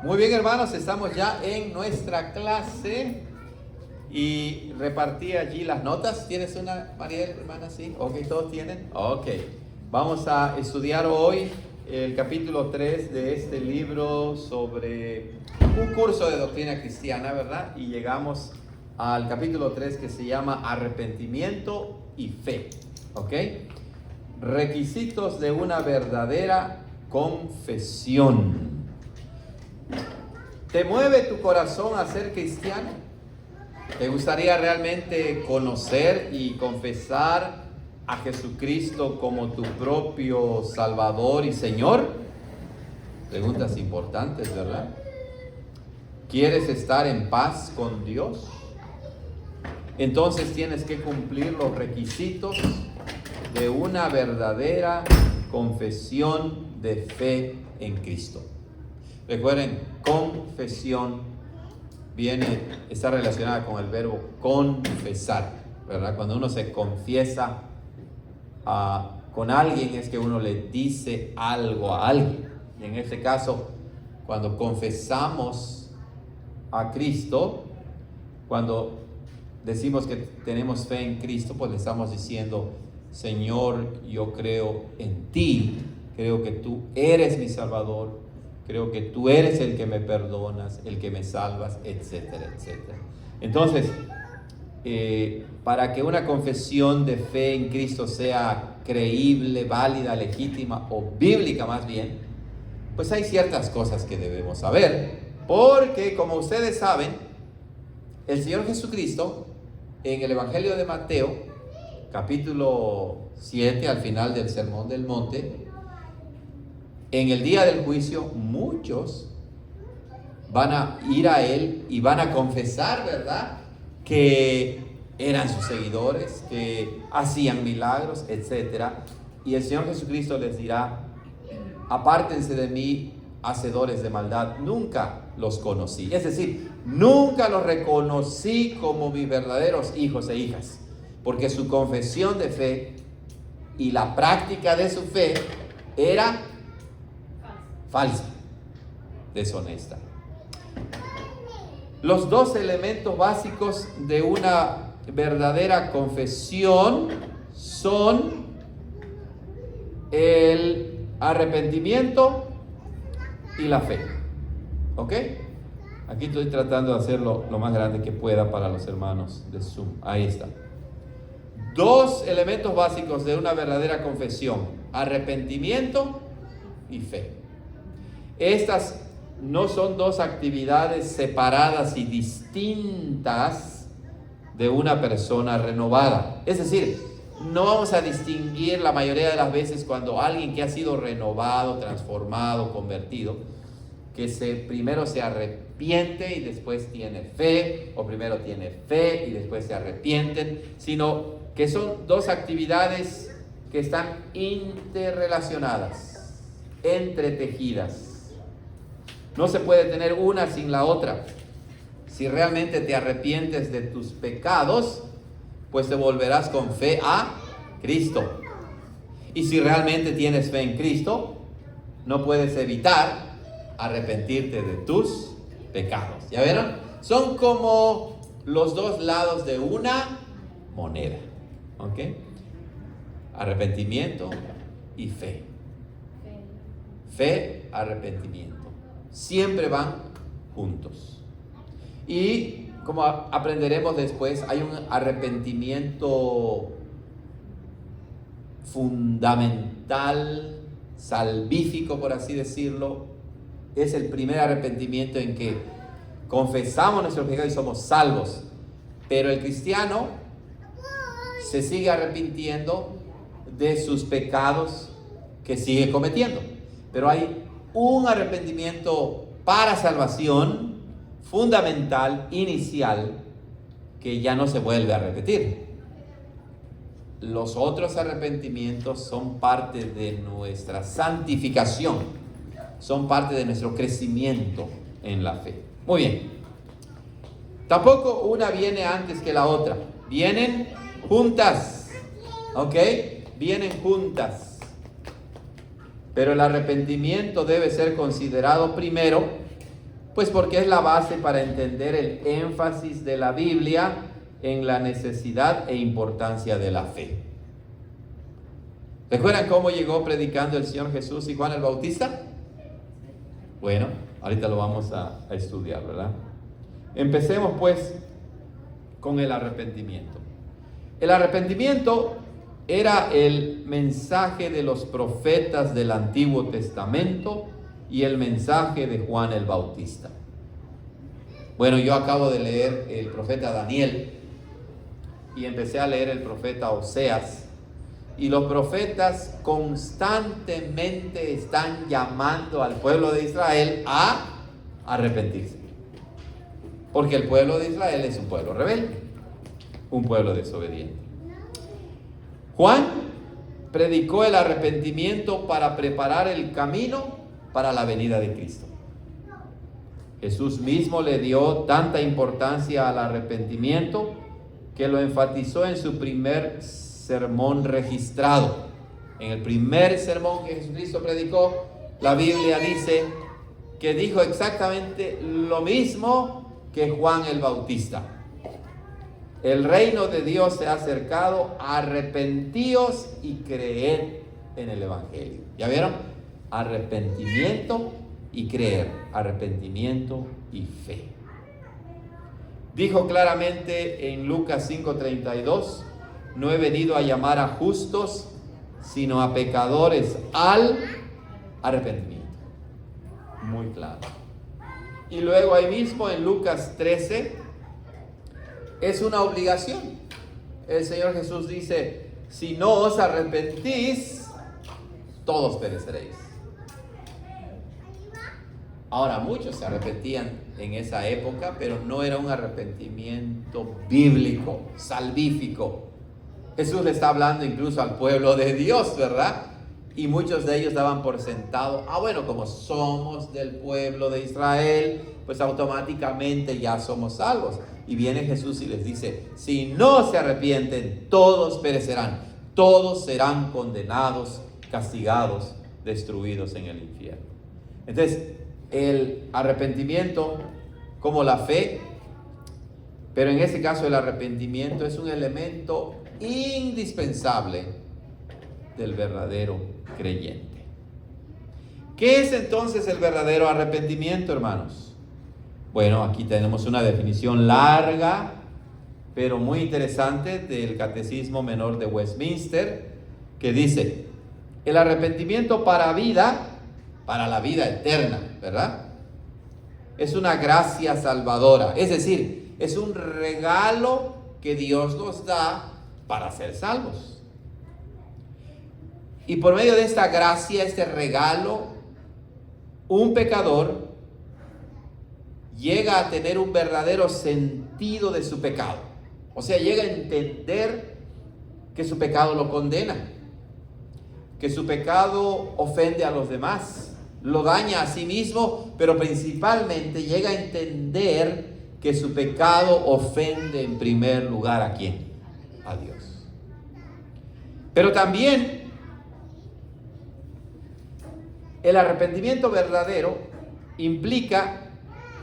Muy bien, hermanos, estamos ya en nuestra clase y repartí allí las notas. ¿Tienes una, Mariel, hermana? Sí. Ok, ¿todos tienen? Ok. Vamos a estudiar hoy el capítulo 3 de este libro sobre un curso de doctrina cristiana, ¿verdad? Y llegamos al capítulo 3 que se llama Arrepentimiento y Fe. ¿Ok? Requisitos de una verdadera confesión. ¿Te mueve tu corazón a ser cristiano? ¿Te gustaría realmente conocer y confesar a Jesucristo como tu propio Salvador y Señor? Preguntas importantes, ¿verdad? ¿Quieres estar en paz con Dios? Entonces tienes que cumplir los requisitos de una verdadera confesión de fe en Cristo. Recuerden, confesión está relacionada con el verbo confesar, ¿verdad? Cuando uno se confiesa con alguien es que uno le dice algo a alguien. Y en este caso, cuando confesamos a Cristo, cuando decimos que tenemos fe en Cristo, pues le estamos diciendo: Señor, yo creo en ti, creo que tú eres mi Salvador, creo que tú eres el que me perdonas, el que me salvas, etcétera, etcétera. Entonces, para que una confesión de fe en Cristo sea creíble, válida, legítima o bíblica más bien, pues hay ciertas cosas que debemos saber. Porque, como ustedes saben, el Señor Jesucristo, en el Evangelio de Mateo, capítulo 7, al final del Sermón del Monte, en el día del juicio, muchos van a ir a Él y van a confesar, ¿verdad?, que eran sus seguidores, que hacían milagros, etc. Y el Señor Jesucristo les dirá: apártense de mí, hacedores de maldad, nunca los conocí. Es decir, nunca los reconocí como mis verdaderos hijos e hijas, porque su confesión de fe y la práctica de su fe era falsa, deshonesta. Los dos elementos básicos de una verdadera confesión son el arrepentimiento y la fe. ¿Ok? Aquí estoy tratando de hacerlo lo más grande que pueda para los hermanos de Zoom. Ahí está. Dos elementos básicos de una verdadera confesión: arrepentimiento y fe. Estas no son dos actividades separadas y distintas de una persona renovada. Es decir, no vamos a distinguir la mayoría de las veces cuando alguien que ha sido renovado, transformado, convertido, que primero se arrepiente y después tiene fe, o primero tiene fe y después se arrepienten, sino que son dos actividades que están interrelacionadas, entretejidas. No se puede tener una sin la otra. Si realmente te arrepientes de tus pecados, pues te volverás con fe a Cristo. Y si realmente tienes fe en Cristo, no puedes evitar arrepentirte de tus pecados. ¿Ya vieron? Son como los dos lados de una moneda. ¿Ok? Arrepentimiento y fe. Fe, arrepentimiento. Siempre van juntos. Y como aprenderemos después, hay un arrepentimiento fundamental, salvífico, por así decirlo. Es el primer arrepentimiento en que confesamos nuestros pecados y somos salvos. Pero el cristiano se sigue arrepintiendo de sus pecados que sigue cometiendo. Pero hay un arrepentimiento para salvación, fundamental, inicial, que ya no se vuelve a repetir. Los otros arrepentimientos son parte de nuestra santificación, son parte de nuestro crecimiento en la fe. Muy bien. Tampoco una viene antes que la otra. Vienen juntas. ¿Ok? Vienen juntas. Pero el arrepentimiento debe ser considerado primero Pues porque es la base para entender el énfasis de la Biblia en la necesidad e importancia de la fe. ¿Recuerdan cómo llegó predicando el Señor Jesús y Juan el Bautista? Bueno, ahorita lo vamos a estudiar, ¿verdad? Empecemos pues con el arrepentimiento. El arrepentimiento era el mensaje de los profetas del Antiguo Testamento y el mensaje de Juan el Bautista. Bueno, yo acabo de leer el profeta Daniel y empecé a leer el profeta Oseas, y los profetas constantemente están llamando al pueblo de Israel a arrepentirse, porque el pueblo de Israel es un pueblo rebelde, un pueblo desobediente. Juan predicó el arrepentimiento para preparar el camino para la venida de Cristo. Jesús mismo le dio tanta importancia al arrepentimiento que lo enfatizó en su primer sermón registrado. En el primer sermón que Jesucristo predicó, la Biblia dice que dijo exactamente lo mismo que Juan el Bautista. El reino de Dios se ha acercado, arrepentíos y creed en el Evangelio. ¿Ya vieron? Arrepentimiento y creer, arrepentimiento y fe. Dijo claramente en Lucas 5:32, no he venido a llamar a justos, sino a pecadores al arrepentimiento. Muy claro. Y luego ahí mismo en Lucas 13, es una obligación. El Señor Jesús dice, si no os arrepentís, todos pereceréis. Ahora, muchos se arrepentían en esa época, pero no era un arrepentimiento bíblico, salvífico. Jesús le está hablando incluso al pueblo de Dios, ¿verdad? Y muchos de ellos daban por sentado, bueno, como somos del pueblo de Israel, pues automáticamente ya somos salvos. Y viene Jesús y les dice, si no se arrepienten, todos perecerán, todos serán condenados, castigados, destruidos en el infierno. Entonces, el arrepentimiento como la fe, pero en este caso el arrepentimiento es un elemento indispensable del verdadero creyente. ¿Qué es entonces el verdadero arrepentimiento, hermanos? Bueno, aquí tenemos una definición larga, pero muy interesante del Catecismo Menor de Westminster, que dice, el arrepentimiento para la vida eterna, ¿verdad? Es una gracia salvadora, es decir, es un regalo que Dios nos da para ser salvos. Y por medio de esta gracia, este regalo, un pecador llega a tener un verdadero sentido de su pecado. O sea, llega a entender que su pecado lo condena, que su pecado ofende a los demás, lo daña a sí mismo, pero principalmente llega a entender que su pecado ofende en primer lugar ¿a quién? A Dios. Pero también el arrepentimiento verdadero implica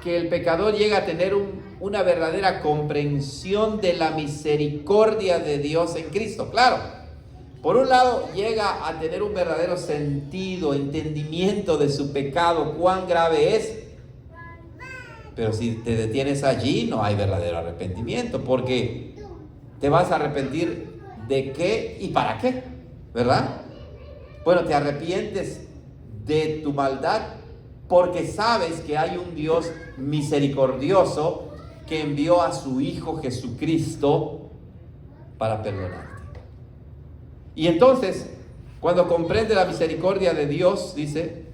que el pecador llega a tener una verdadera comprensión de la misericordia de Dios en Cristo. Claro, por un lado llega a tener un verdadero sentido, entendimiento de su pecado, cuán grave es. Pero si te detienes allí, no hay verdadero arrepentimiento, porque te vas a arrepentir de qué y para qué, ¿verdad? Bueno, te arrepientes de tu maldad porque sabes que hay un Dios misericordioso que envió a su Hijo Jesucristo para perdonarte. Y entonces, cuando comprende la misericordia de Dios, dice,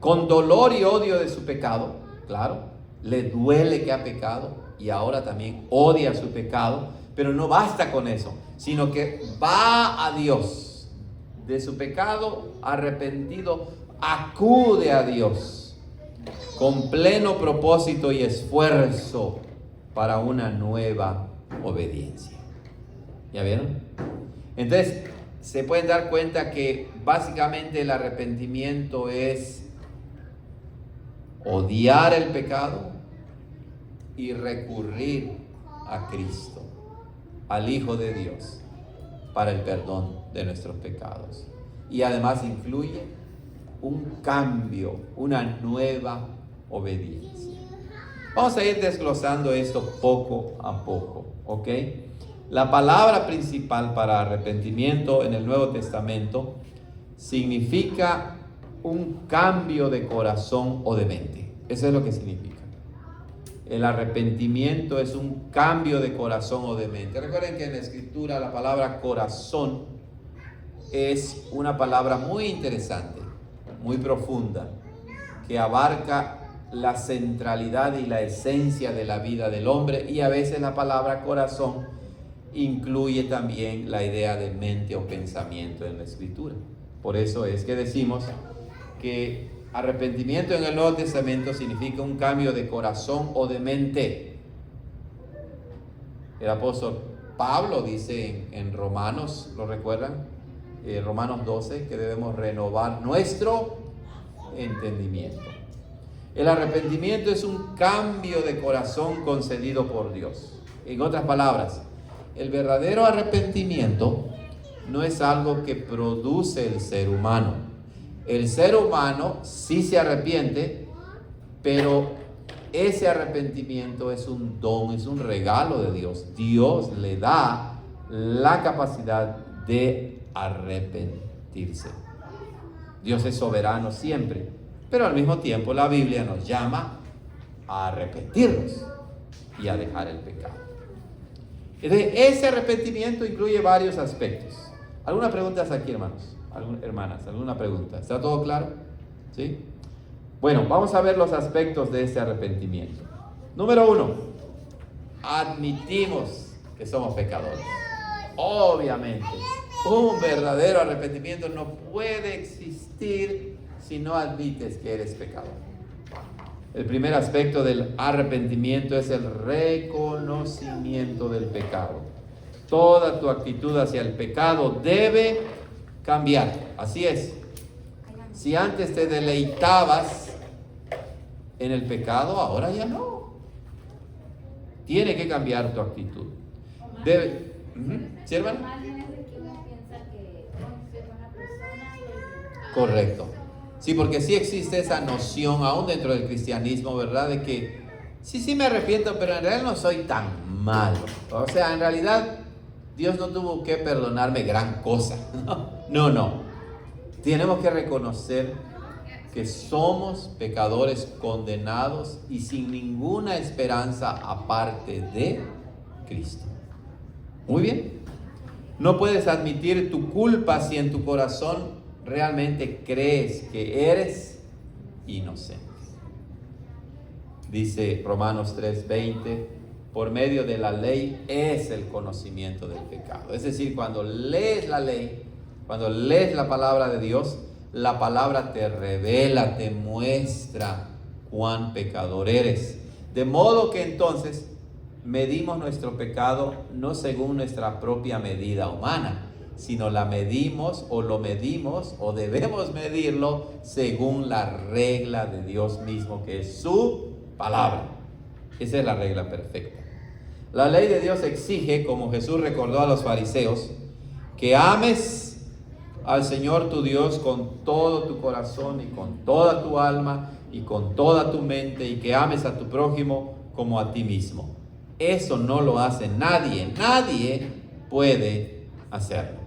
con dolor y odio de su pecado, claro, le duele que ha pecado y ahora también odia su pecado, pero no basta con eso, sino que va a Dios. De su pecado arrepentido, acude a Dios con pleno propósito y esfuerzo para una nueva obediencia. ¿Ya vieron? Entonces, se pueden dar cuenta que básicamente el arrepentimiento es odiar el pecado y recurrir a Cristo, al Hijo de Dios, para el perdón de nuestros pecados. Y además incluye un cambio, una nueva obediencia. Vamos a ir desglosando esto poco a poco, ¿ok? La palabra principal para arrepentimiento en el Nuevo Testamento significa un cambio de corazón o de mente. Eso es lo que significa. El arrepentimiento es un cambio de corazón o de mente. Recuerden que en la Escritura la palabra corazón es una palabra muy interesante, muy profunda, que abarca la centralidad y la esencia de la vida del hombre, y a veces la palabra corazón incluye también la idea de mente o pensamiento en la Escritura. Por eso es que decimos que arrepentimiento en el Nuevo Testamento significa un cambio de corazón o de mente. El apóstol Pablo dice en Romanos, ¿lo recuerdan? Romanos 12, que debemos renovar nuestro entendimiento. El arrepentimiento es un cambio de corazón concedido por Dios. En otras palabras, el verdadero arrepentimiento no es algo que produce el ser humano. El ser humano sí se arrepiente, pero ese arrepentimiento es un don, es un regalo de Dios. Dios le da la capacidad de arrepentirse. Dios es soberano siempre, pero al mismo tiempo la Biblia nos llama a arrepentirnos y a dejar el pecado. Entonces, ese arrepentimiento incluye varios aspectos. ¿Algunas preguntas aquí, hermanos? Hermanas, ¿alguna pregunta? ¿Está todo claro? ¿Sí? Bueno, vamos a ver los aspectos de este arrepentimiento. Número 1, admitimos que somos pecadores. Obviamente, un verdadero arrepentimiento no puede existir si no admites que eres pecador. El primer aspecto del arrepentimiento es el reconocimiento del pecado. Toda tu actitud hacia el pecado debe cambiar. Así es. Si antes te deleitabas en el pecado, ahora ya no. Tiene que cambiar tu actitud. Debe. ¿Sí, hermano? Correcto. Sí, porque sí existe esa noción aún dentro del cristianismo, ¿verdad? De que sí me arrepiento, pero en realidad no soy tan malo. O sea, en realidad Dios no tuvo que perdonarme gran cosa. No. Tenemos que reconocer que somos pecadores condenados y sin ninguna esperanza aparte de Cristo. Muy bien. No puedes admitir tu culpa si en tu corazón realmente crees que eres inocente. Dice Romanos 3:20, por medio de la ley es el conocimiento del pecado. Es decir, cuando lees la ley, cuando lees la palabra de Dios, la palabra te revela, te muestra cuán pecador eres. De modo que entonces medimos nuestro pecado no según nuestra propia medida humana, sino la medimos o debemos medirlo según la regla de Dios mismo, que es su palabra. Esa es la regla perfecta. La ley de Dios exige, como Jesús recordó a los fariseos, que ames al Señor tu Dios con todo tu corazón y con toda tu alma y con toda tu mente, y que ames a tu prójimo como a ti mismo. Eso no lo hace nadie puede hacerlo.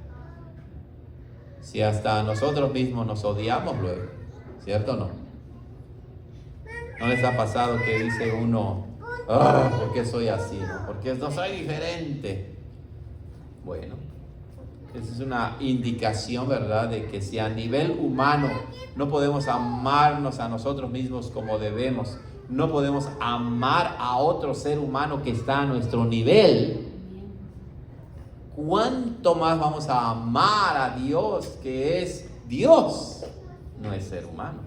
Si hasta nosotros mismos nos odiamos luego, ¿cierto o no? ¿No les ha pasado que dice uno, ¿por qué soy así? Porque no soy diferente. Bueno, esa es una indicación, ¿verdad?, de que si a nivel humano no podemos amarnos a nosotros mismos como debemos, no podemos amar a otro ser humano que está a nuestro nivel, ¿cuánto más vamos a amar a Dios, que es Dios, no es ser humano?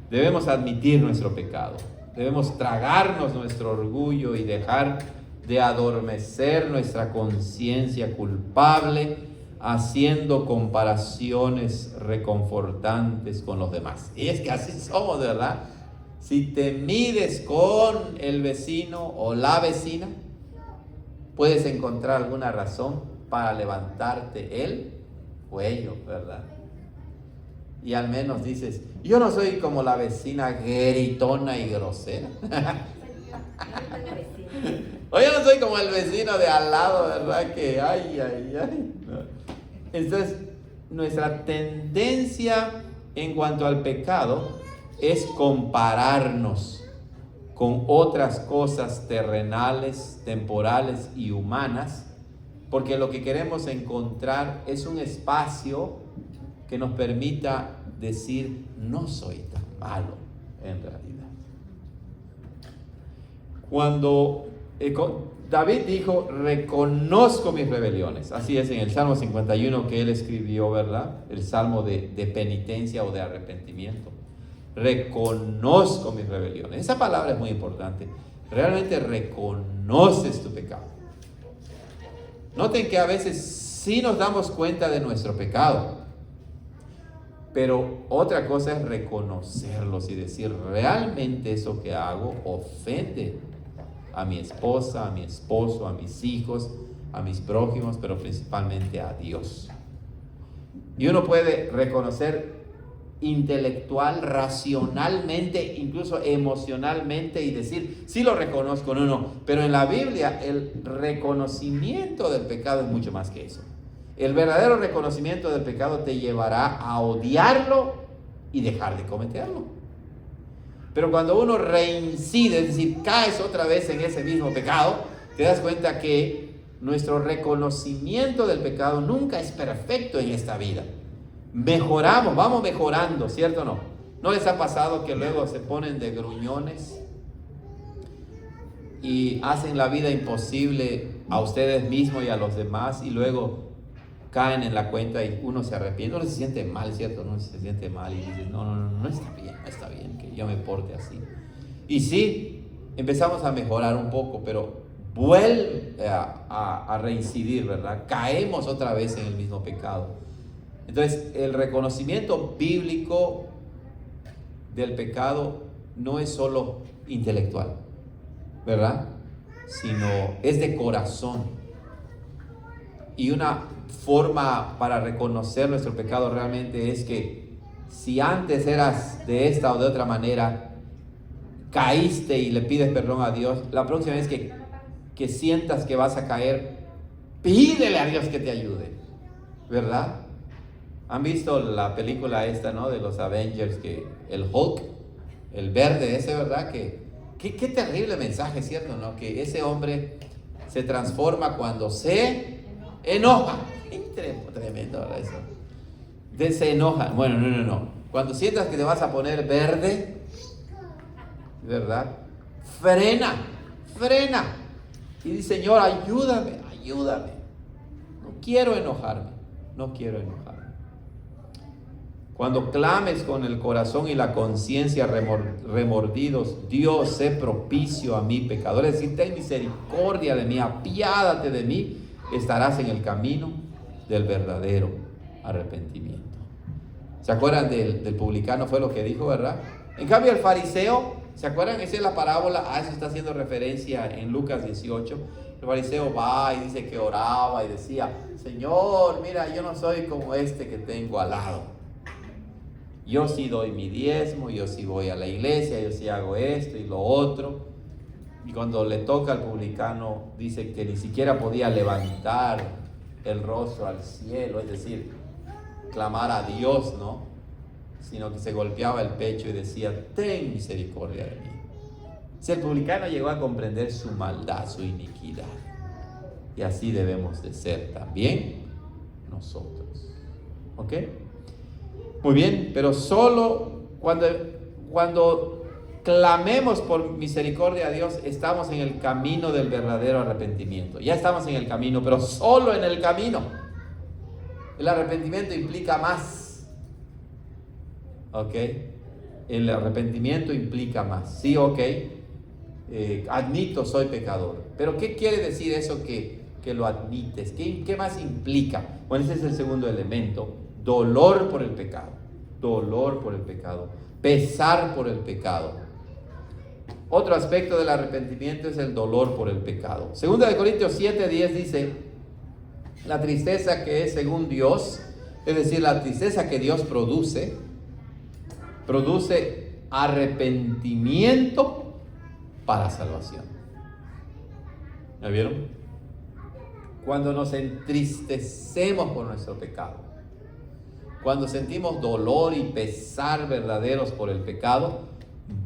Debemos admitir nuestro pecado, debemos tragarnos nuestro orgullo y dejar de adormecer nuestra conciencia culpable haciendo comparaciones reconfortantes con los demás. Y es que así somos, ¿verdad? Si te mides con el vecino o la vecina, puedes encontrar alguna razón para levantarte el cuello, ¿verdad? Y al menos dices, yo no soy como la vecina gritona y grosera. O yo no soy como el vecino de al lado, ¿verdad? Que ay. Entonces, nuestra tendencia en cuanto al pecado es compararnos con otras cosas terrenales, temporales y humanas, porque lo que queremos encontrar es un espacio que nos permita decir, no soy tan malo en realidad. Cuando David dijo, reconozco mis rebeliones, así es en el Salmo 51 que él escribió, ¿verdad? El Salmo de penitencia o de arrepentimiento. Reconozco mis rebeliones. Esa palabra es muy importante. Realmente reconoces tu pecado. Noten que a veces sí nos damos cuenta de nuestro pecado, pero otra cosa es reconocerlos y decir, realmente eso que hago ofende a mi esposa, a mi esposo, a mis hijos, a mis prójimos, pero principalmente a Dios. Y uno puede reconocer intelectual, racionalmente, incluso emocionalmente y decir, sí lo reconozco, no, pero en la Biblia el reconocimiento del pecado es mucho más que eso. El verdadero reconocimiento del pecado te llevará a odiarlo y dejar de cometerlo. Pero cuando uno reincide, es decir, caes otra vez en ese mismo pecado, te das cuenta que nuestro reconocimiento del pecado nunca es perfecto en esta vida. Mejoramos, vamos mejorando, ¿cierto o no? ¿No les ha pasado que luego se ponen de gruñones y hacen la vida imposible a ustedes mismos y a los demás y luego caen en la cuenta y uno se arrepiente, uno se siente mal, ¿cierto? Uno se siente mal y dice, no está bien que yo me porte así. Y sí, empezamos a mejorar un poco, pero vuelve a reincidir, ¿verdad? Caemos otra vez en el mismo pecado. Entonces, el reconocimiento bíblico del pecado no es solo intelectual, ¿verdad? Sino es de corazón. Y una forma para reconocer nuestro pecado realmente es que si antes eras de esta o de otra manera, caíste y le pides perdón a Dios, la próxima vez que sientas que vas a caer, pídele a Dios que te ayude, ¿verdad? ¿Han visto la película esta, no? De los Avengers, que el Hulk, el verde ese, ¿verdad? Qué terrible mensaje, ¿cierto? ¿No? Que ese hombre se transforma cuando se enoja. Tremendo, ¿verdad? Eso. Se enoja. Bueno, no. Cuando sientas que te vas a poner verde, ¿verdad? Frena. Y dice, Señor, ayúdame. No quiero enojarme. Cuando clames con el corazón y la conciencia remordidos, Dios, sé propicio a mi pecador. Es decir, ten misericordia de mí, apiádate de mí, estarás en el camino del verdadero arrepentimiento. ¿Se acuerdan del publicano? Fue lo que dijo, ¿verdad? En cambio, el fariseo, ¿se acuerdan? Esa es la parábola, a eso está haciendo referencia en Lucas 18. El fariseo va y dice que oraba y decía, Señor, mira, yo no soy como este que tengo al lado. Yo sí doy mi diezmo, yo sí voy a la iglesia, yo sí hago esto y lo otro. Y cuando le toca al publicano, dice que ni siquiera podía levantar el rostro al cielo, es decir, clamar a Dios, ¿no? Sino que se golpeaba el pecho y decía, ten misericordia de mí. Si el publicano llegó a comprender su maldad, su iniquidad. Y así debemos de ser también nosotros. ¿Ok? Muy bien, pero solo cuando clamemos por misericordia a Dios, estamos en el camino del verdadero arrepentimiento. Ya estamos en el camino, pero solo en el camino. El arrepentimiento implica más. ¿Ok? El arrepentimiento implica más. Sí, ok. Admito, soy pecador. Pero ¿qué quiere decir eso que que lo admites. ¿Qué más implica? Bueno, ese es el segundo elemento. Dolor por el pecado. Dolor por el pecado. Pesar por el pecado. Otro aspecto del arrepentimiento es el dolor por el pecado. Segunda de Corintios 7:10 dice, la tristeza que es según Dios, es decir, la tristeza que Dios produce arrepentimiento para salvación. ¿Ya vieron? Cuando nos entristecemos por nuestro pecado, cuando sentimos dolor y pesar verdaderos por el pecado,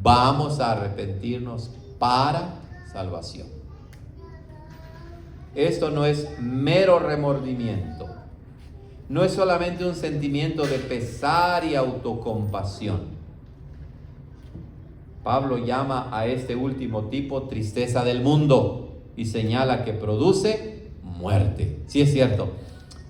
vamos a arrepentirnos para salvación. Esto no es mero remordimiento, no es solamente un sentimiento de pesar y autocompasión. Pablo llama a este último tipo tristeza del mundo y señala que produce muerte. Sí, es cierto.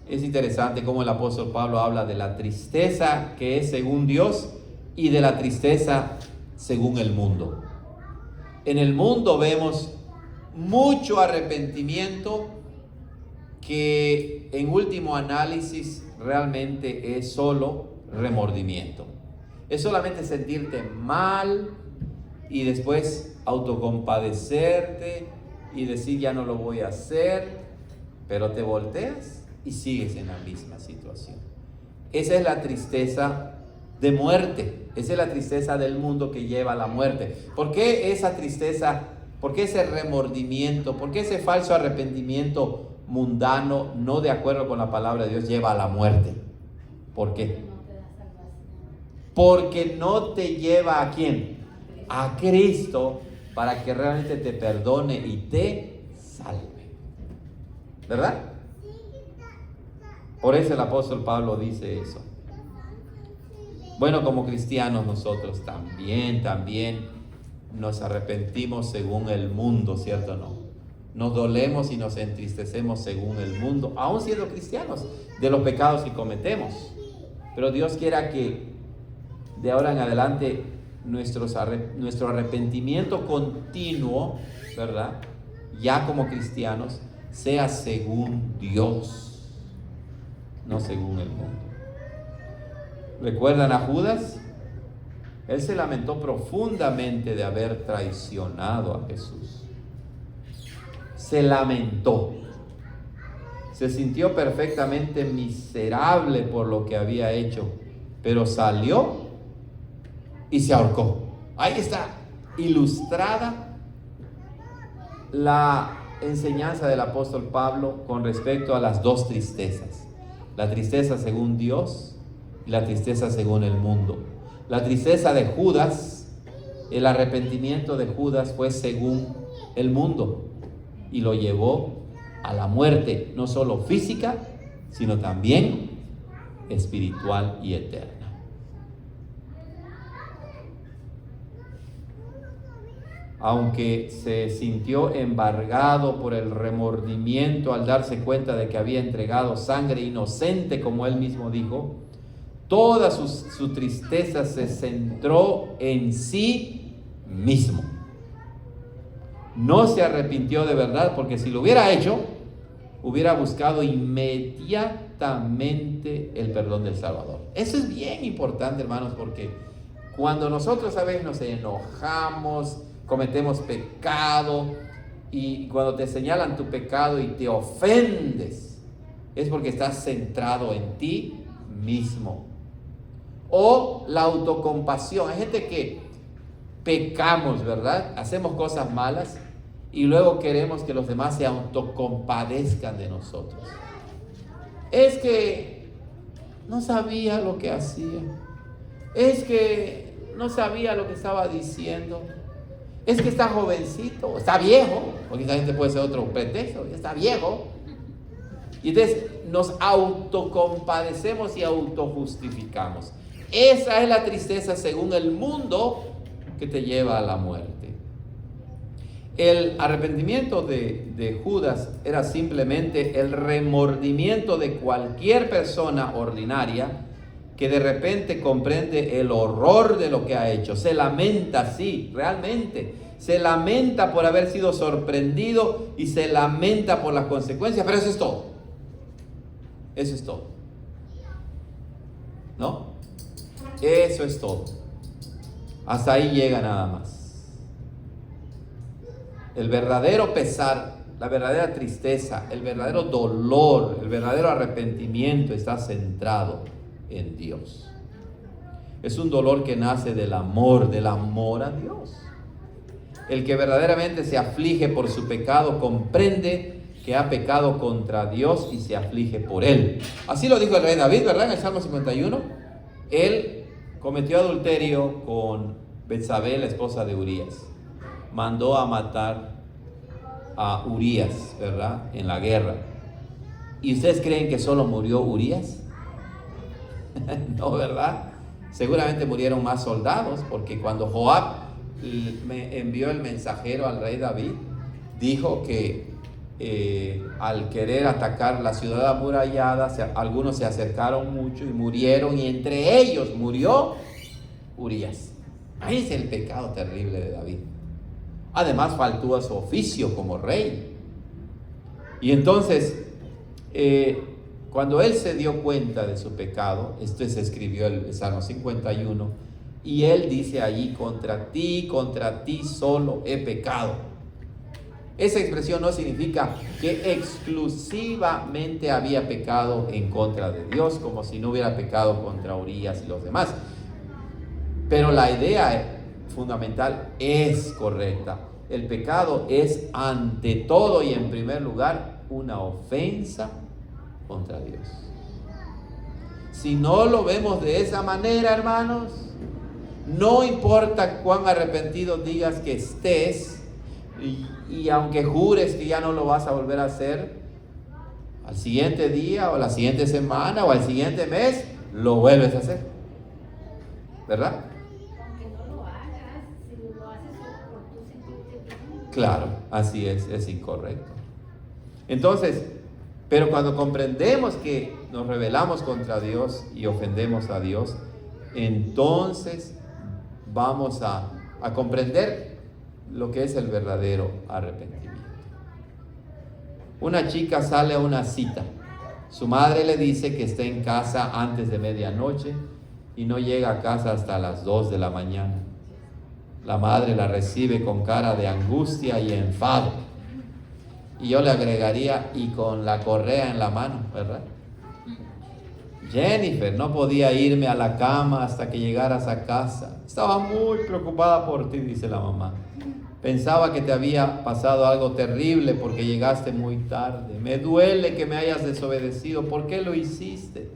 Es interesante cómo el apóstol Pablo habla de la tristeza que es según Dios y de la tristeza según el mundo. En el mundo vemos mucho arrepentimiento que en último análisis realmente es solo remordimiento. Es solamente sentirte mal y después autocompadecerte y decir ya no lo voy a hacer, pero te volteas y sigues en la misma situación. Esa es la tristeza de muerte, esa es la tristeza del mundo que lleva a la muerte. ¿Por qué esa tristeza? ¿Por qué ese remordimiento? ¿Por qué ese falso arrepentimiento mundano, no de acuerdo con la palabra de Dios, lleva a la muerte? ¿Por qué? Porque no te lleva ¿a quién? A Cristo, para que realmente te perdone y te salve. ¿Verdad? Por eso el apóstol Pablo dice eso. Bueno, como cristianos nosotros también nos arrepentimos según el mundo, ¿cierto o no? Nos dolemos y nos entristecemos según el mundo, aún siendo cristianos, de los pecados que cometemos. Pero Dios quiera que de ahora en adelante nuestro arrepentimiento continuo, ¿verdad? Ya como cristianos, sea según Dios, no según el mundo. ¿Recuerdan a Judas? Él se lamentó profundamente de haber traicionado a Jesús. Se lamentó. Se sintió perfectamente miserable por lo que había hecho, pero salió y se ahorcó. Ahí está ilustrada la enseñanza del apóstol Pablo con respecto a las dos tristezas. La tristeza según Dios y la tristeza según el mundo. La tristeza de Judas, el arrepentimiento de Judas fue según el mundo y lo llevó a la muerte, no solo física, sino también espiritual y eterna. Aunque se sintió embargado por el remordimiento al darse cuenta de que había entregado sangre inocente, como él mismo dijo, toda su tristeza se centró en sí mismo. No se arrepintió de verdad, porque si lo hubiera hecho, hubiera buscado inmediatamente el perdón del Salvador. Eso es bien importante, hermanos, porque cuando nosotros a veces nos enojamos, cometemos pecado, y cuando te señalan tu pecado y te ofendes, es porque estás centrado en ti mismo. O la autocompasión. Hay gente que pecamos, ¿verdad? Hacemos cosas malas y luego queremos que los demás se autocompadezcan de nosotros. Es que no sabía lo que hacía. Es que no sabía lo que estaba diciendo. Es que está jovencito, está viejo, porque esta gente puede ser otro pretexto, está viejo. Y entonces nos autocompadecemos y autojustificamos. Esa es la tristeza según el mundo que te lleva a la muerte. El arrepentimiento de Judas era simplemente el remordimiento de cualquier persona ordinaria que de repente comprende el horror de lo que ha hecho. Se lamenta, sí, realmente. se lamenta por haber sido sorprendido y se lamenta por las consecuencias, pero eso es todo. Eso es todo. ¿No? Eso es todo. Hasta ahí llega nada más. El verdadero pesar, la verdadera tristeza, el verdadero dolor, el verdadero arrepentimiento está centrado en Dios. Es un dolor que nace del amor a Dios. El que verdaderamente se aflige por su pecado comprende que ha pecado contra Dios y se aflige por él. Así lo dijo el rey David, ¿verdad? En el Salmo 51. Él cometió adulterio con Betsabé, la esposa de Urías. Mandó a matar a Urías, ¿verdad? En la guerra. ¿Y ustedes creen que solo murió Urías? No, ¿verdad? Seguramente murieron más soldados, porque cuando Joab me envió el mensajero al rey David, dijo que al querer atacar la ciudad amurallada, algunos se acercaron mucho y murieron, y entre ellos murió Urías. Ahí es el pecado terrible de David. Además faltó a su oficio como rey. Y entonces, cuando él se dio cuenta de su pecado, esto se escribió el Salmo 51, y él dice allí: contra ti solo he pecado. Esa expresión no significa que exclusivamente había pecado en contra de Dios, como si no hubiera pecado contra Urías y los demás. Pero la idea fundamental es correcta. El pecado es ante todo y en primer lugar una ofensa contra Dios. Si no lo vemos de esa manera, hermanos, no importa cuán arrepentido digas que estés, y aunque jures que ya no lo vas a volver a hacer, al siguiente día o la siguiente semana o al siguiente mes lo vuelves a hacer, ¿verdad? Aunque no lo hagas, si lo haces por tu sentirte bien. Claro, así es incorrecto. Entonces, pero cuando comprendemos que nos rebelamos contra Dios y ofendemos a Dios, entonces vamos a comprender lo que es el verdadero arrepentimiento. Una chica sale a una cita. Su madre le dice que esté en casa antes de medianoche y no llega a casa hasta las 2 de la mañana. La madre la recibe con cara de angustia y enfado. Y yo le agregaría: y con la correa en la mano, ¿verdad? Jennifer, no podía irme a la cama hasta que llegaras a casa. Estaba muy preocupada por ti, dice la mamá. Pensaba que te había pasado algo terrible porque llegaste muy tarde. Me duele que me hayas desobedecido. ¿Por qué lo hiciste?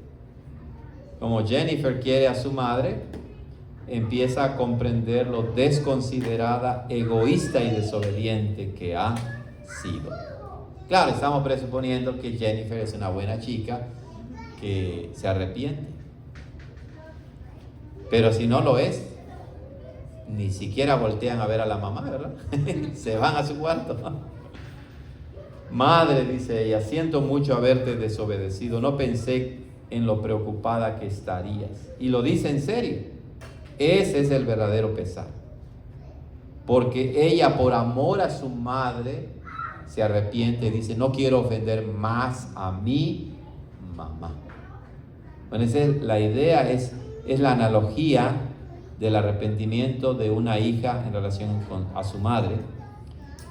Como Jennifer quiere a su madre, empieza a comprender lo desconsiderada, egoísta y desobediente que ha sido. Claro, estamos presuponiendo que Jennifer es una buena chica que se arrepiente. Pero si no lo es, ni siquiera voltean a ver a la mamá, ¿verdad? Se van a su cuarto. Madre, dice ella, siento mucho haberte desobedecido. No pensé en lo preocupada que estarías. Y lo dice en serio. Ese es el verdadero pesar. Porque ella, por amor a su madre, se arrepiente y dice: no quiero ofender más a mi mamá. Bueno, la idea es la analogía del arrepentimiento de una hija en relación a su madre.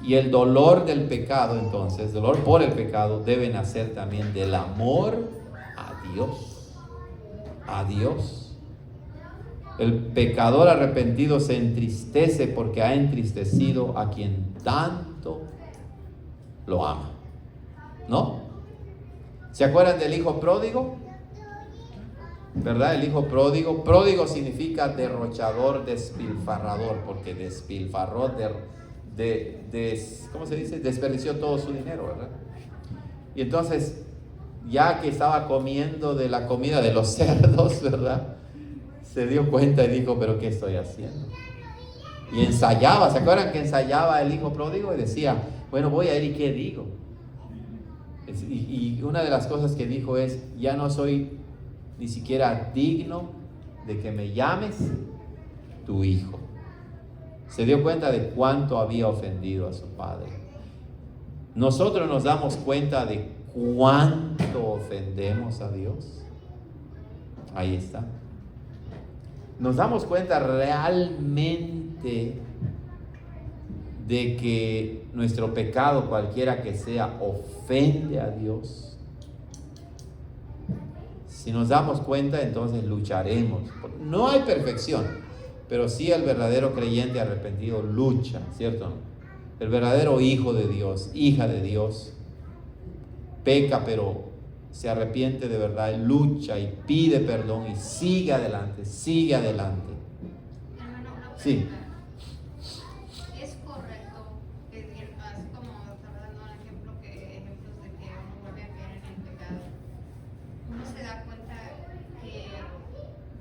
Y el dolor del pecado, entonces, dolor por el pecado, debe nacer también del amor a Dios. A Dios. El pecador arrepentido se entristece porque ha entristecido a quien tanto lo ama. ¿No? ¿Se acuerdan del hijo pródigo? ¿Verdad? El hijo pródigo. Pródigo significa derrochador, despilfarrador, porque despilfarró, ¿cómo se dice? Desperdició todo su dinero, ¿verdad? Y entonces, ya que estaba comiendo de la comida de los cerdos, ¿verdad? Se dio cuenta y dijo: ¿pero qué estoy haciendo? Y ensayaba. ¿Se acuerdan que ensayaba el hijo pródigo? Y decía: bueno, voy a ir y ¿qué digo? Y una de las cosas que dijo es: ya no soy ni siquiera digno de que me llames tu hijo. Se dio cuenta de cuánto había ofendido a su padre. Nosotros nos damos cuenta de cuánto ofendemos a Dios. Ahí está. Nos damos cuenta realmente de que nuestro pecado, cualquiera que sea, ofende a Dios. Si nos damos cuenta, entonces lucharemos. No hay perfección, pero sí el verdadero creyente arrepentido lucha, ¿cierto? El verdadero hijo de Dios, hija de Dios, peca, pero se arrepiente de verdad, lucha y pide perdón y sigue adelante, sigue adelante. Hermano, una Sí. pregunta. ¿Es correcto pedir, así como estaba dando ejemplos de que uno vuelve a caer en el pecado? Uno se da cuenta que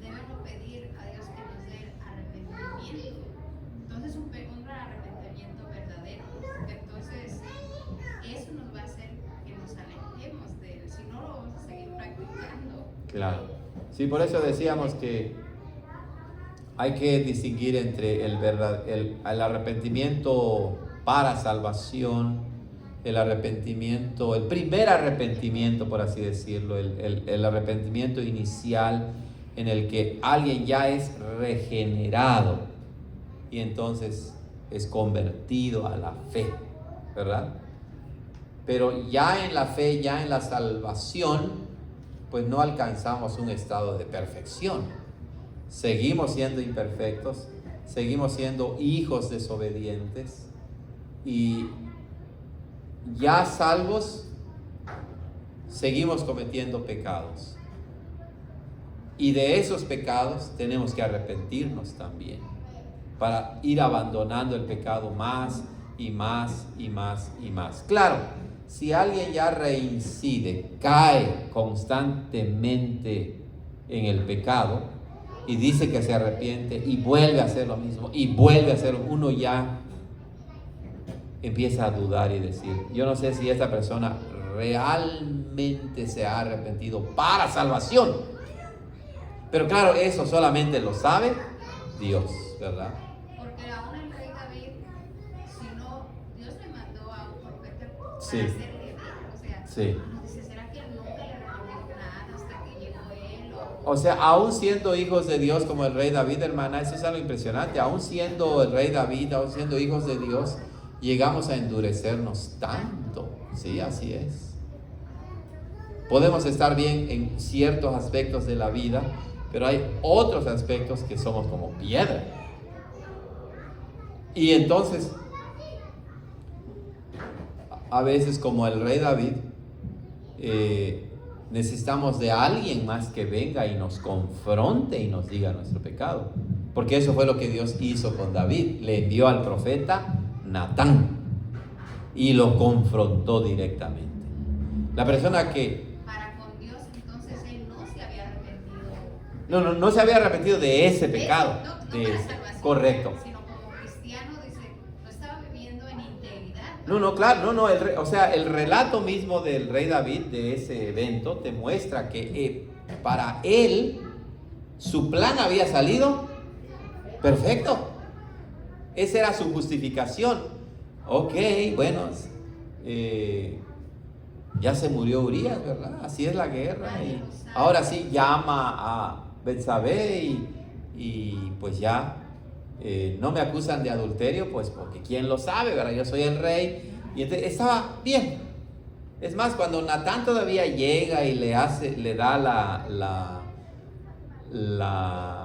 debemos pedir a Dios que nos dé el arrepentimiento. Entonces, un arrepentimiento verdadero. Entonces, eso nos va a hacer que nos alejemos de él. Si no, lo vamos a seguir practicando. Claro. Sí, por eso decíamos que hay que distinguir entre el arrepentimiento para salvación, el arrepentimiento, el primer arrepentimiento, por así decirlo, el arrepentimiento inicial en el que alguien ya es regenerado y entonces es convertido a la fe, ¿verdad? Pero ya en la fe, ya en la salvación, pues no alcanzamos un estado de perfección. Seguimos siendo imperfectos, seguimos siendo hijos desobedientes y ya salvos, seguimos cometiendo pecados. Y de esos pecados tenemos que arrepentirnos también para ir abandonando el pecado más y más y más y más. Claro, si alguien ya reincide, cae constantemente en el pecado y dice que se arrepiente y vuelve a hacer lo mismo y vuelve a hacerlo, uno ya empieza a dudar y decir, yo no sé si esta persona realmente se ha arrepentido para salvación. Pero claro, eso solamente lo sabe Dios, ¿verdad? Porque aún el rey David, si no, Dios le mandó a un profeta para Sí. hacerle bien. O sea, Sí. uno dice, ¿será que él nunca le recomendó nada hasta que llegó él? O sea, aún siendo hijos de Dios como el rey David, hermana, eso es algo impresionante. Aún siendo el rey David, aún siendo hijos de Dios, llegamos a endurecernos tanto. Sí, así es. Podemos estar bien en ciertos aspectos de la vida, pero hay otros aspectos que somos como piedra. Y entonces, a veces como el rey David, necesitamos de alguien más que venga y nos confronte y nos diga nuestro pecado. Porque eso fue lo que Dios hizo con David. Le envió al profeta Natán y lo confrontó directamente. La persona que Para con Dios, entonces él no se había arrepentido. no se había arrepentido de ese De pecado. eso, no de para ese. salvación, Correcto. sino como cristiano, dice, no estaba viviendo en integridad. Claro, o sea, el relato mismo del rey David de ese evento te muestra que para él su plan había salido perfecto. Esa era su justificación. Ok, bueno, ya se murió Urías, ¿verdad? Así es la guerra. Y ahora sí llama a Betsabé y pues ya no me acusan de adulterio, pues porque quién lo sabe, ¿verdad? Yo soy el rey. Y entonces estaba bien. Es más, cuando Natán todavía llega y le da la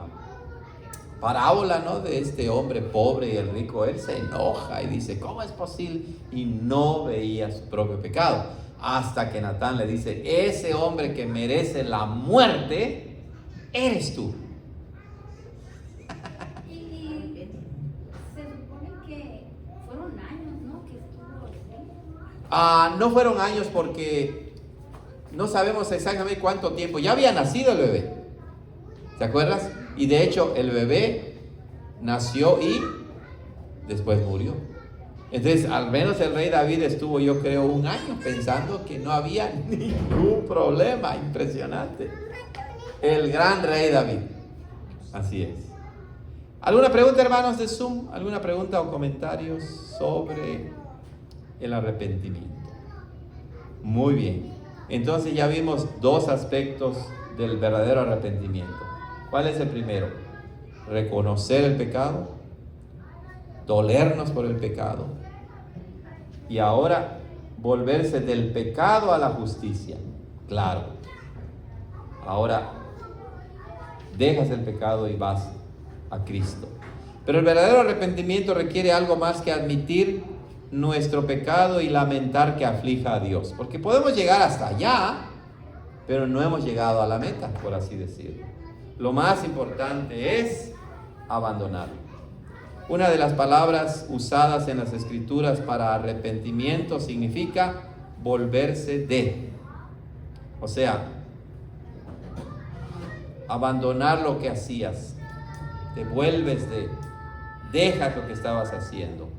parábola, ¿no?, de este hombre pobre y el rico, él se enoja y dice, ¿cómo es posible? Y no veía su propio pecado. Hasta que Natán le dice, ese hombre que merece la muerte, eres tú. Y se supone que fueron años, ¿no?, que estuvo así. No fueron años porque no sabemos exactamente cuánto tiempo. Ya había nacido el bebé. ¿Te acuerdas? Y de hecho el bebé nació y después murió. Entonces al menos el rey David estuvo, yo creo, un año pensando que no había ningún problema. Impresionante. El gran rey David. Así es. ¿Alguna pregunta, hermanos de Zoom? ¿Alguna pregunta o comentarios sobre el arrepentimiento? Muy bien. Entonces ya vimos dos aspectos del verdadero arrepentimiento. ¿Cuál es el primero? Reconocer el pecado, dolernos por el pecado, y ahora volverse del pecado a la justicia. Claro. Ahora dejas el pecado y vas a Cristo. Pero el verdadero arrepentimiento requiere algo más que admitir nuestro pecado y lamentar que aflija a Dios. Porque podemos llegar hasta allá, pero no hemos llegado a la meta, por así decirlo. Lo más importante es abandonarlo. Una de las palabras usadas en las Escrituras para arrepentimiento significa volverse de. O sea, abandonar lo que hacías, te vuelves de, dejas lo que estabas haciendo.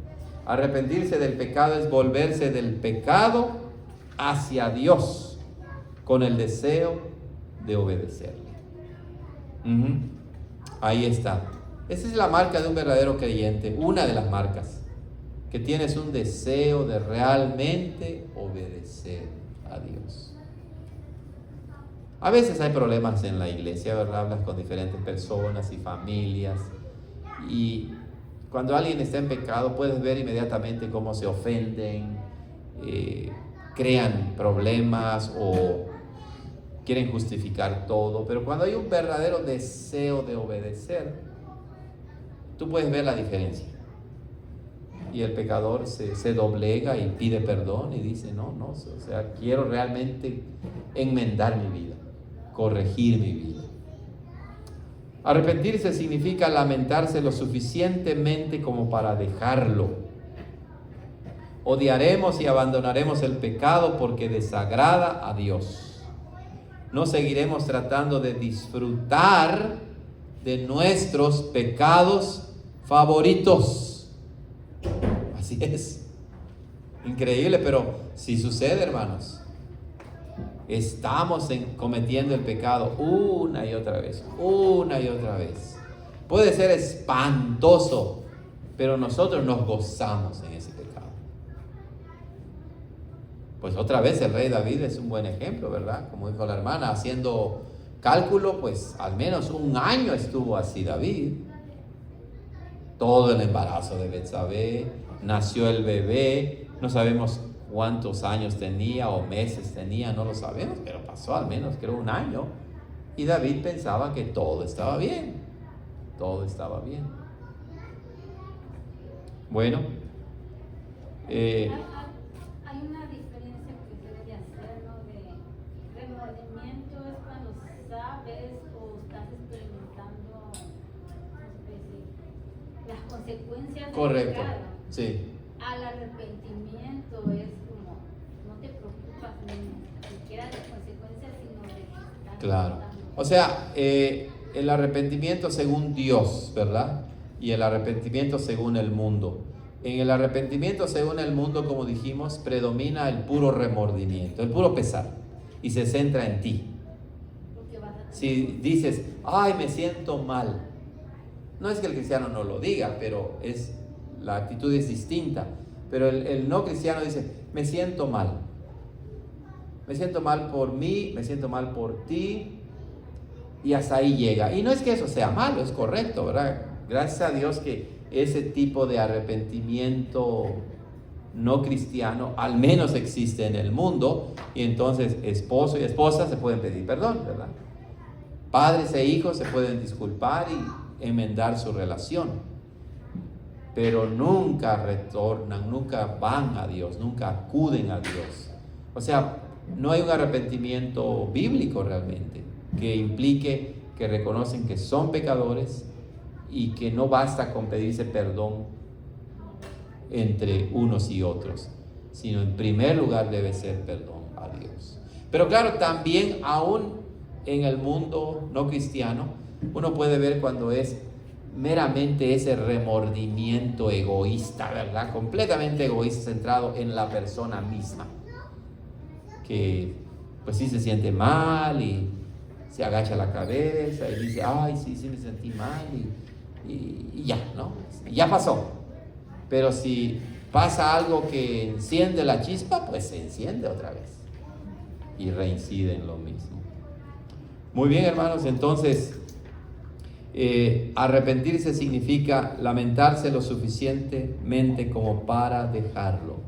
Arrepentirse del pecado es volverse del pecado hacia Dios con el deseo de obedecerle. Ahí está. Esa es la marca de un verdadero creyente, una de las marcas, que tienes un deseo de realmente obedecer a Dios. A veces hay problemas en la iglesia, ¿verdad? Hablas con diferentes personas y familias, y cuando alguien está en pecado puedes ver inmediatamente cómo se ofenden, crean problemas o quieren justificar todo. Pero cuando hay un verdadero deseo de obedecer, tú puedes ver la diferencia. Y el pecador se doblega y pide perdón y dice, no, o sea, quiero realmente enmendar mi vida, corregir mi vida. Arrepentirse significa lamentarse lo suficientemente como para dejarlo. Odiaremos y abandonaremos el pecado porque desagrada a Dios. No seguiremos tratando de disfrutar de nuestros pecados favoritos. Así es. Increíble, pero sí sucede, hermanos. Estamos cometiendo el pecado una y otra vez, una y otra vez. Puede ser espantoso, pero nosotros nos gozamos en ese pecado. Pues otra vez el rey David es un buen ejemplo, ¿verdad? Como dijo la hermana, haciendo cálculo, pues al menos 1 año estuvo así David. Todo el embarazo de Betsabé, nació el bebé, no sabemos cuántos años tenía o meses tenía, no lo sabemos, pero pasó al menos creo 1 año, y David pensaba que todo estaba bien, todo estaba bien. Bueno, Hay una diferencia que se debe hacer, ¿no? De remordimiento es cuando sabes o estás experimentando, las consecuencias del correcto, pecado. sí. Al arrepentimiento es como, no te preocupas ni siquiera de las consecuencias, sino de que estás Claro. disfrutando. O sea, el arrepentimiento según Dios, ¿verdad? Y el arrepentimiento según el mundo. En el arrepentimiento según el mundo, como dijimos, predomina el puro remordimiento, el puro pesar, y se centra en ti. Porque vas a Si dices, ay, me siento mal, no es que el cristiano no lo diga, pero la actitud es distinta. Pero el no cristiano dice, me siento mal. Me siento mal por mí, me siento mal por ti, y hasta ahí llega. Y no es que eso sea malo, es correcto, ¿verdad? Gracias a Dios que ese tipo de arrepentimiento no cristiano al menos existe en el mundo, y entonces esposo y esposa se pueden pedir perdón, ¿verdad? Padres e hijos se pueden disculpar y enmendar su relación, pero nunca retornan, nunca van a Dios, nunca acuden a Dios. O sea, no hay un arrepentimiento bíblico realmente que implique que reconocen que son pecadores y que no basta con pedirse perdón entre unos y otros, sino en primer lugar debe ser perdón a Dios. Pero claro, también aún en el mundo no cristiano, uno puede ver cuando es meramente ese remordimiento egoísta, ¿verdad? Completamente egoísta, centrado en la persona misma, que pues sí se siente mal y se agacha la cabeza y dice, ay, sí me sentí mal, y y ya, ¿no? Ya pasó. Pero si pasa algo que enciende la chispa, pues se enciende otra vez y reincide en lo mismo. Muy bien, hermanos, entonces arrepentirse significa lamentarse lo suficientemente como para dejarlo.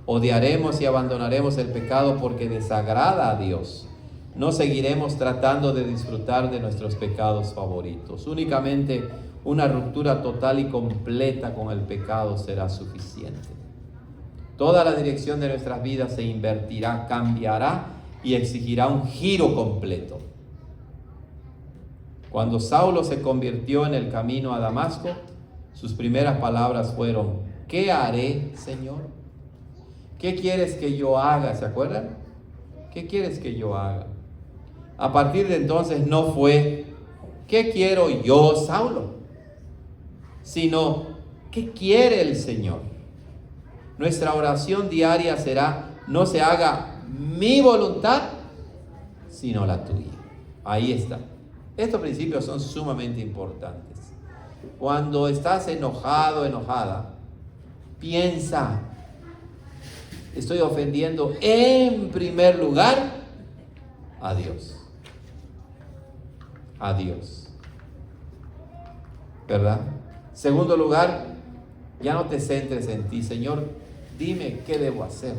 Odiaremos y abandonaremos el pecado porque desagrada a Dios. No seguiremos tratando de disfrutar de nuestros pecados favoritos. Únicamente una ruptura total y completa con el pecado será suficiente. Toda la dirección de nuestras vidas se invertirá, cambiará y exigirá un giro completo. Cuando Saulo se convirtió en el camino a Damasco, sus primeras palabras fueron: ¿qué haré, Señor? ¿Qué quieres que yo haga? ¿Se acuerdan? ¿Qué quieres que yo haga? A partir de entonces no fue ¿qué quiero yo, Saulo? Sino ¿qué quiere el Señor? Nuestra oración diaria será: no se haga mi voluntad, sino la tuya. Ahí está. Estos principios son sumamente importantes. Cuando estás enojado, enojada, piensa: estoy ofendiendo en primer lugar a Dios. A Dios. ¿Verdad? Segundo lugar, ya no te centres en ti. Señor, dime qué debo hacer.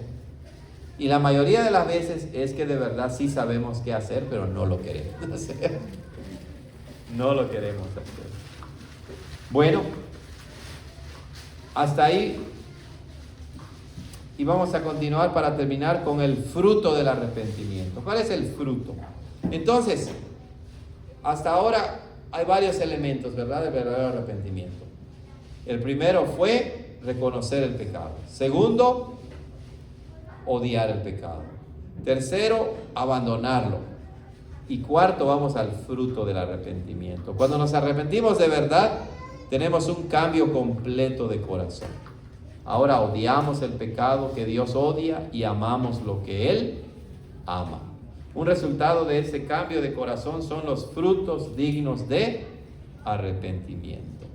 Y la mayoría de las veces es que de verdad sí sabemos qué hacer, pero no lo queremos hacer. No lo queremos hacer. Bueno, hasta ahí. Y vamos a continuar para terminar con el fruto del arrepentimiento. ¿Cuál es el fruto? Entonces, hasta ahora hay varios elementos, ¿verdad?, del verdadero arrepentimiento. El primero fue reconocer el pecado. Segundo, odiar el pecado. Tercero, abandonarlo. Y cuarto, vamos al fruto del arrepentimiento. Cuando nos arrepentimos de verdad, tenemos un cambio completo de corazón. Ahora odiamos el pecado que Dios odia y amamos lo que Él ama. Un resultado de ese cambio de corazón son los frutos dignos de arrepentimiento.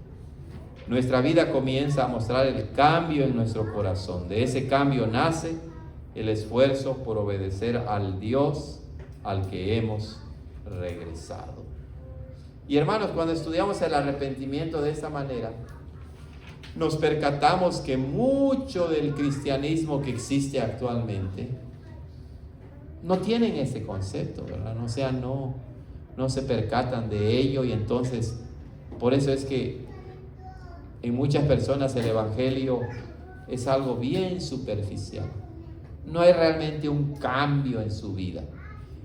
Nuestra vida comienza a mostrar el cambio en nuestro corazón. De ese cambio nace el esfuerzo por obedecer al Dios al que hemos regresado. Y hermanos, cuando estudiamos el arrepentimiento de esta manera, nos percatamos que mucho del cristianismo que existe actualmente no tienen ese concepto, ¿verdad? O sea, no se percatan de ello, y entonces por eso es que en muchas personas el evangelio es algo bien superficial. No hay realmente un cambio en su vida.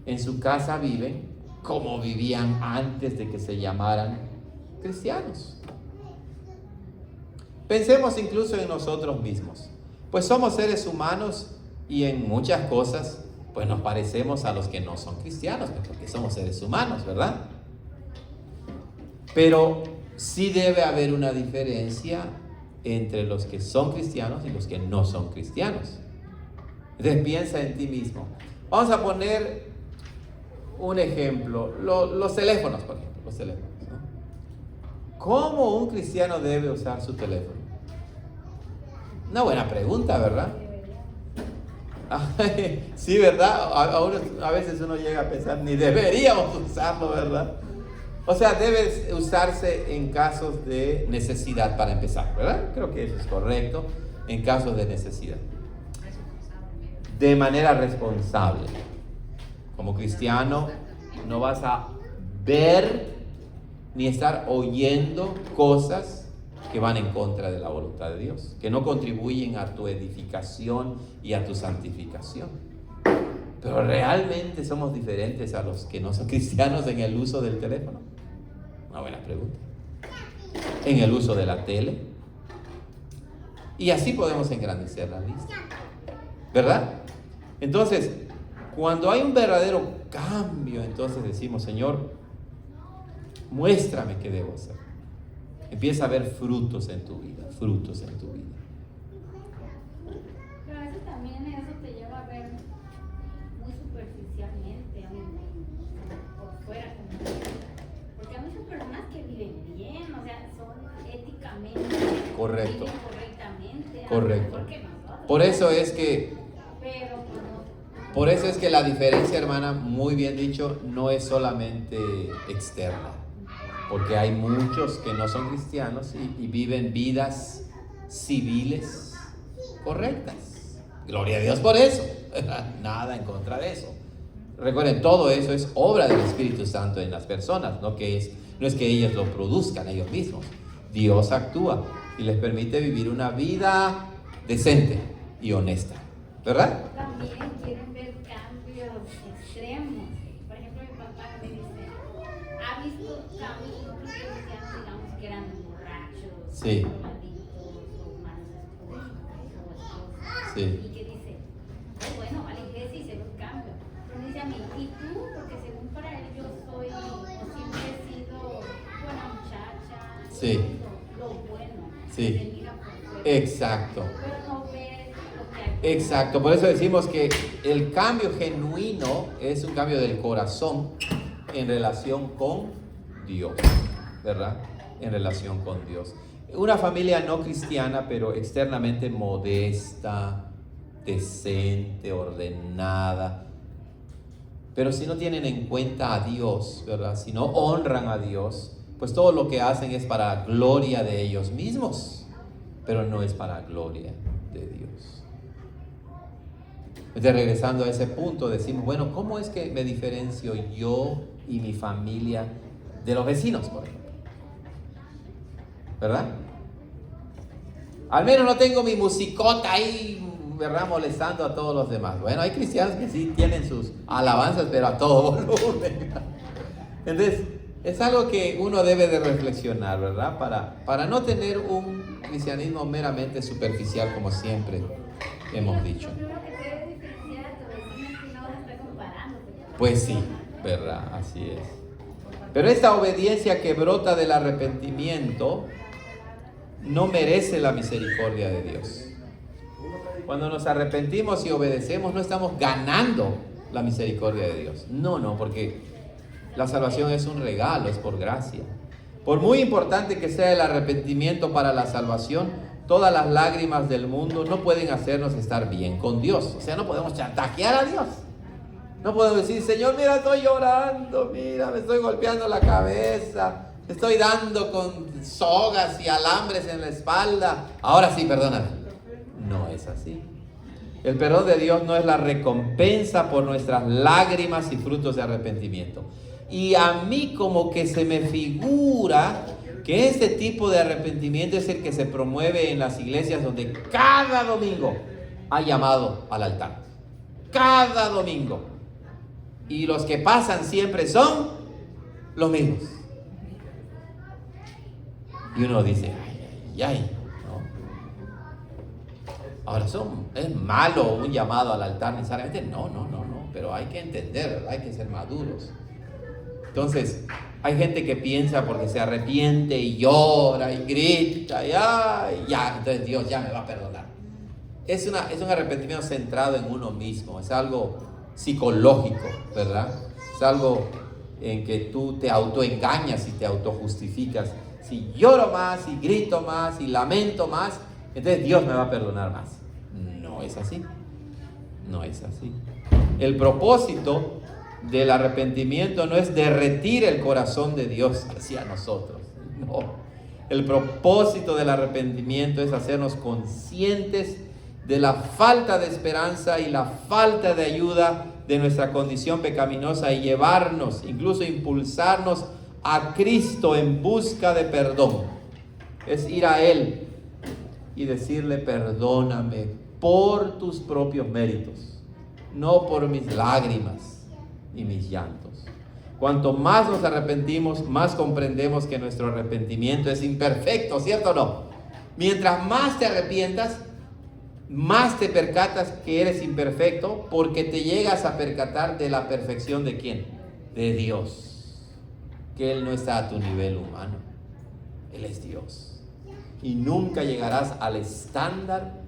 En su casa viven como vivían antes de que se llamaran cristianos. Pensemos incluso en nosotros mismos. Pues somos seres humanos y en muchas cosas pues nos parecemos a los que no son cristianos, porque somos seres humanos, ¿verdad? Pero sí debe haber una diferencia entre los que son cristianos y los que no son cristianos. Entonces piensa en ti mismo. Vamos a poner un ejemplo, los teléfonos, por ejemplo, los teléfonos, ¿no? ¿Cómo un cristiano debe usar su teléfono? Una buena pregunta, ¿verdad? Sí, ¿verdad? A veces uno llega a pensar, ni deberíamos usarlo, ¿verdad? O sea, debe usarse en casos de necesidad para empezar, ¿verdad? Creo que eso es correcto, en casos de necesidad. De manera responsable. Como cristiano, no vas a ver ni estar oyendo cosas que van en contra de la voluntad de Dios, que no contribuyen a tu edificación y a tu santificación. Pero realmente somos diferentes a los que no son cristianos en el uso del teléfono. Una buena pregunta. En el uso de la tele. Y así podemos engrandecer la lista, ¿verdad? Entonces, cuando hay un verdadero cambio, entonces decimos: Señor, muéstrame qué debo hacer. Empieza a ver frutos en tu vida, frutos en tu vida. Pero a veces también eso te lleva a ver muy superficialmente, por fuera. Porque hay muchas personas que viven bien, o sea, son Correcto. viven correctamente, Correcto. mejor que nosotros. Por eso es que Pero pues, no. Por eso es que la diferencia, hermana, muy bien dicho, no es solamente externa. Porque hay muchos que no son cristianos y viven vidas civiles correctas. Gloria a Dios por eso. Nada en contra de eso. Recuerden, todo eso es obra del Espíritu Santo en las personas, no es que ellos lo produzcan ellos mismos. Dios actúa y les permite vivir una vida decente y honesta, ¿verdad? También quieren ver cambios extremos. Por ejemplo, mi papá me dice, ¿ha visto cambios en otros cristianos, digamos, que eran borrachos, Sí. drogadictos o malos esposos? Sí. Y que dice, bueno, va a la iglesia y se ve un cambio. Pero me dice a mí, ¿y tú? Porque según para él yo soy, o siempre he sido buena muchacha, Sí. lo bueno, Sí. se mira por fuera. Exacto. Pero no ves lo que hay. Exacto, por eso decimos que el cambio genuino es un cambio del corazón en relación con Dios, ¿verdad? En relación con Dios. Una familia no cristiana, pero externamente modesta, decente, ordenada. Pero si no tienen en cuenta a Dios, ¿verdad? Si no honran a Dios, pues todo lo que hacen es para gloria de ellos mismos, pero no es para gloria de Dios. Entonces, regresando a ese punto, decimos, bueno, ¿cómo es que me diferencio yo y mi familia de los vecinos, por ejemplo? ¿Verdad? Al menos no tengo mi musicota ahí, ¿verdad? Molestando a todos los demás. Bueno, hay cristianos que sí tienen sus alabanzas, pero a todo volumen. Entonces, es algo que uno debe de reflexionar, ¿verdad? Para no tener un cristianismo meramente superficial, como siempre hemos dicho. Lo primero que te debe diferenciar a tu vecino es que no vas a estar comparándote. Pues sí, ¿verdad? Así es. Pero esta obediencia que brota del arrepentimiento no merece la misericordia de Dios. Cuando nos arrepentimos y obedecemos, no estamos ganando la misericordia de Dios. No, porque la salvación es un regalo, es por gracia. Por muy importante que sea el arrepentimiento para la salvación, todas las lágrimas del mundo no pueden hacernos estar bien con Dios. O sea, no podemos chantajear a Dios. No podemos decir, Señor, mira, estoy llorando, mira, me estoy golpeando la cabeza, me estoy dando con sogas y alambres en la espalda. Ahora sí, perdóname. No es así. El perdón de Dios no es la recompensa por nuestras lágrimas y frutos de arrepentimiento. Y a mí como que se me figura que este tipo de arrepentimiento es el que se promueve en las iglesias donde cada domingo hay llamado al altar. Cada domingo. Y los que pasan siempre son los mismos. Y uno dice, ay, ¿no? Ahora ¿es malo un llamado al altar necesariamente? No, pero hay que entender, ¿verdad? Hay que ser maduros. Entonces, hay gente que piensa porque se arrepiente y llora y grita y ya, entonces Dios ya me va a perdonar. Es un arrepentimiento centrado en uno mismo, es algo psicológico, ¿verdad? Es algo en que tú te autoengañas y te autojustificas. Si lloro más y grito más y lamento más, entonces Dios me va a perdonar más. No es así. No es así. El propósito del arrepentimiento no es derretir el corazón de Dios hacia nosotros. No. El propósito del arrepentimiento es hacernos conscientes de la falta de esperanza y la falta de ayuda de nuestra condición pecaminosa y llevarnos, incluso impulsarnos a Cristo en busca de perdón. Es ir a Él y decirle, perdóname por tus propios méritos, no por mis lágrimas y mis llantos. Cuanto más nos arrepentimos, más comprendemos que nuestro arrepentimiento es imperfecto, ¿cierto o no? Mientras más te arrepientas, más te percatas que eres imperfecto, porque te llegas a percatar de la perfección de ¿quién? De Dios. Que Él no está a tu nivel humano. Él es Dios. Y nunca llegarás al estándar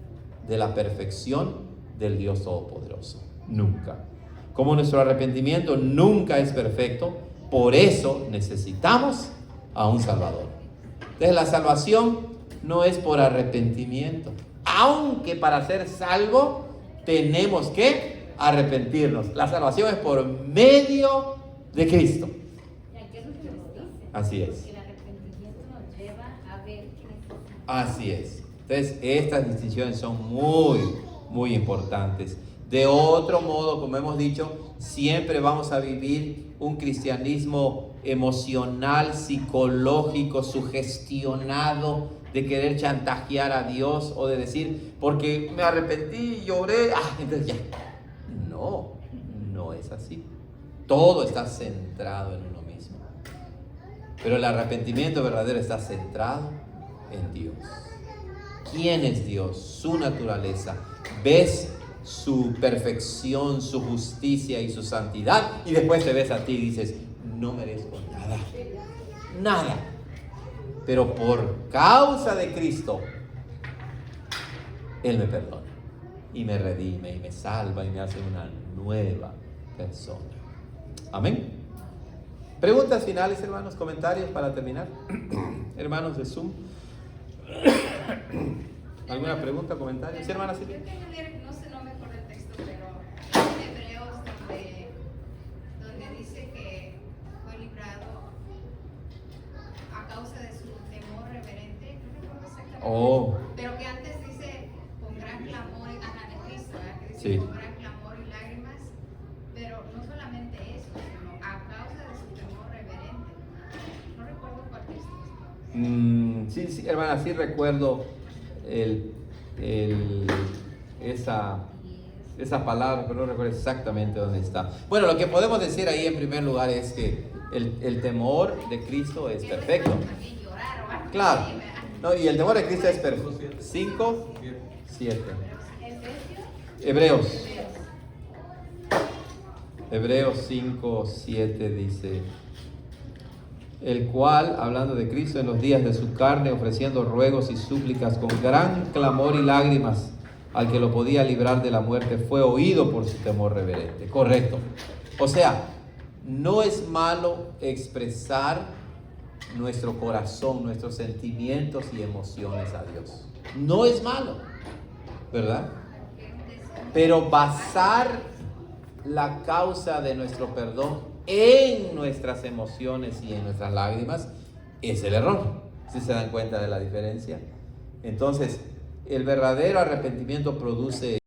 de la perfección del Dios Todopoderoso. Nunca. Como nuestro arrepentimiento nunca es perfecto, por eso necesitamos a un Salvador. Entonces la salvación no es por arrepentimiento. Aunque para ser salvo tenemos que arrepentirnos. La salvación es por medio de Cristo. Y aquí es lo que nos dice. Así es. Que el arrepentimiento nos lleva a ver que necesitamos. Así es. Entonces, estas distinciones son muy, muy importantes. De otro modo, como hemos dicho, siempre vamos a vivir un cristianismo emocional, psicológico, sugestionado, de querer chantajear a Dios o de decir, porque me arrepentí, lloré, entonces ya. No, no es así. Todo está centrado en uno mismo. Pero el arrepentimiento verdadero está centrado en Dios. ¿Quién es Dios? Su naturaleza. Ves su perfección, su justicia y su santidad, y después te ves a ti y dices, no merezco nada, nada. Pero por causa de Cristo, Él me perdona y me redime y me salva y me hace una nueva persona. Amén. Preguntas finales, hermanos, comentarios para terminar. Hermanos de Zoom. ¿Alguna pregunta, comentario? Sí, hermana Silvia. Yo tengo no sé, no me acuerdo el texto, pero en Hebreos donde dice que fue librado a causa de su temor reverente, no recuerdo exactamente. Pero que antes dice con gran clamor, de Cristo, ¿verdad? Que dice con gran clamor y lágrimas, pero no solamente eso, sino a causa de su temor reverente. No recuerdo cuál texto es. Sí, hermana, sí recuerdo esa palabra, pero no recuerdo exactamente dónde está. Bueno, lo que podemos decir ahí en primer lugar es que el temor de Cristo es perfecto. Claro. No, y el temor de Cristo es perfecto. 5, 7. Hebreos 5, 7 dice: el cual, hablando de Cristo, en los días de su carne, ofreciendo ruegos y súplicas con gran clamor y lágrimas al que lo podía librar de la muerte, fue oído por su temor reverente. Correcto. O sea, no es malo expresar nuestro corazón, nuestros sentimientos y emociones a Dios. No es malo, ¿verdad? Pero basar la causa de nuestro perdón en nuestras emociones y en nuestras lágrimas es el error. ¿Sí se dan cuenta de la diferencia? Entonces, el verdadero arrepentimiento produce